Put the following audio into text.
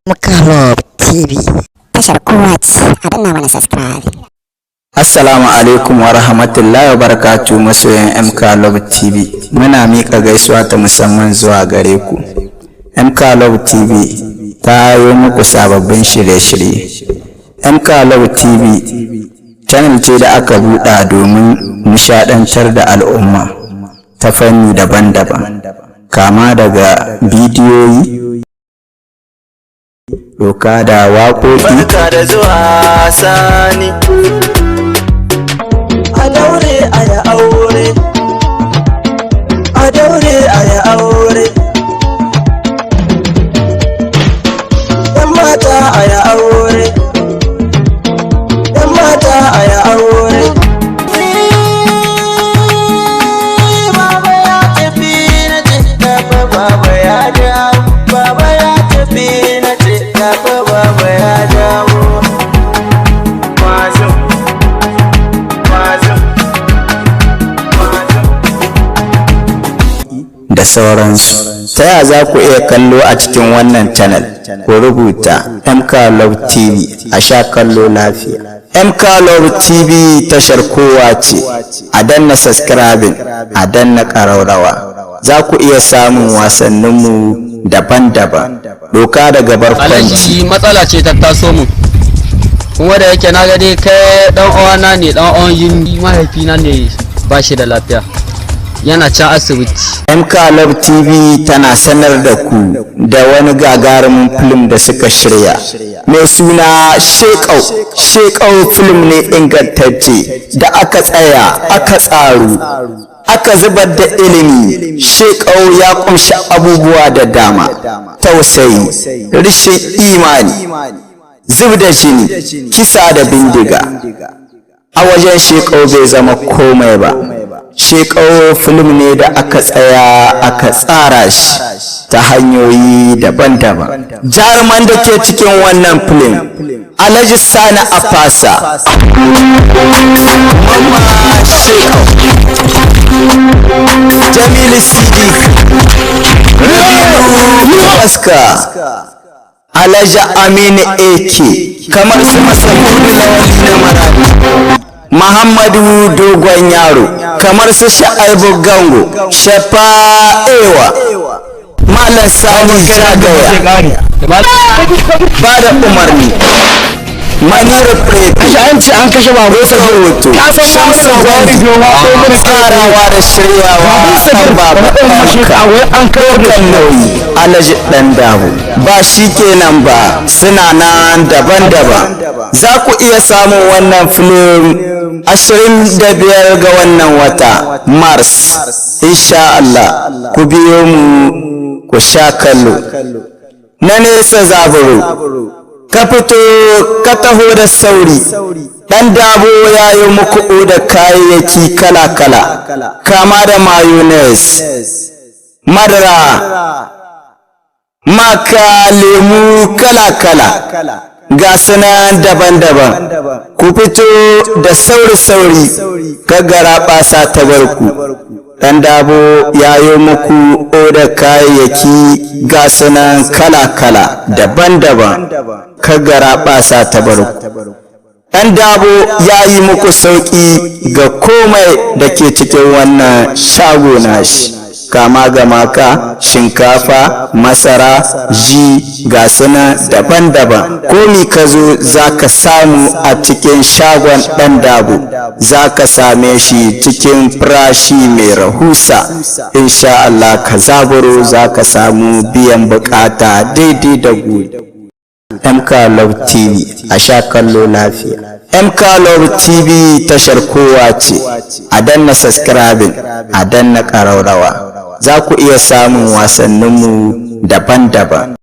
Mukalo TV tashar kowa ce a danna mana subscribe. Assalamu alaikum wa rahmatullahi wa barakatuh masoyan Mukalo TV. Muna mika gaisuwa ta musamman zuwa gare ku. Mukalo TV ta yi muku sababbin shirye-shirye. Mukalo TV channel ce da aka buɗa domin nishaɗantar da al'umma ta fanni daban-daban, kama daga bidiyoyi, doka da waƙoƙi. Barka da zuwa sani, a daure a ya aure, a daure a ya aure, yan mata a ya aure, yan mata a ya aure. Baba ya tafi na tafi, baba ya dawo, baba ya tafi na tafi, baba ya dawo. Mazo, mazo, mazo. Da sauransu. Ta yaya za ku iya kallo a cikin wannan channel? Ku rubuta Mukalo TV a sha kallo lafiya. Mukalo TV tashar kowa ce, a danna subscribing, a danna ƙararrawa. Za ku iya samun wasanninmu daban-daban, doka daga barkwanci. Alhaji matsala ce ta taso mu, kuma da yake na ga dai kai dan uwana ne, dan uwan yin mahaifina ne ba shi da lafiya, yana can asibiti. Mukalo TV tana sanar da ku da wani gagarumin film da suka shirya mai suna Shekau film ne ingantacce da aka tsaya aka tsaro aka zubar da ilimi. Shekau ya kunshi abubuwa da dama: tausayi, rashin imani, zub da jini, kisa da bindiga. A wajen Shekau bai zama komai ba. Shekau film ne da aka tsaya aka tsara shi ta hanyoyi daban-daban. Jaruman da ke cikin wannan film: Alhaji Sani Afasa, Mamma Shekau, Jamilu Sidi, Rabiu Aska, Alhaji Aminu Eke, kamar su Masamudu Lawali na Maradi, Muhammadu Dogon Yaro, kamar su Sha'aibu Gango, Shafa'ewa, Malam Sani Zagaya, ba da umarni, Manira Preti, an kashe babu sa hoto, Shamsu Gwari, tsarawa da shiryawa an baba an kawo da nauyi Alhaji Dan Dabo. Ba shi kenan ba, suna nan daban-daban. Za ku iya samun wannan film 25 ga wannan wata Mars, insha Allah. Ku biyo mu ku sha kallo. Na nesa zaburo, ka fito ka taho da sauri. Dan Dabo ya yi muku da kayayyaki kala-kala, kama da mayonnaise, madara, maka, lemu kala-kala, ga sunan daban-daban. Ku fito da sauri-sauri, ka garaɓasa ta barku. Dan Dabo ya yi muku da kayayyaki ga sunan kala-kala daban-daban, ka garaɓasa ta barku. Dan Dabo ya yi muku sauƙi ga komai da ke cikin wannan shago nashi, kama ga maka, shinkafa, masara, ji, ga suna daban-daban. Komi ka zo za ka samu a cikin shagon Dan Dabo, za ka same shi cikin farashi mai rahusa. Insha Allah ka zaburo za ka samu biyan bukata daidai da gudu. Mukalo TV a sha kallo lafiya. Mukalo TV tashar kowa ce, a danna subscribing, a danna ƙararrawa. Za ku iya samun wasanninmu daban-daban.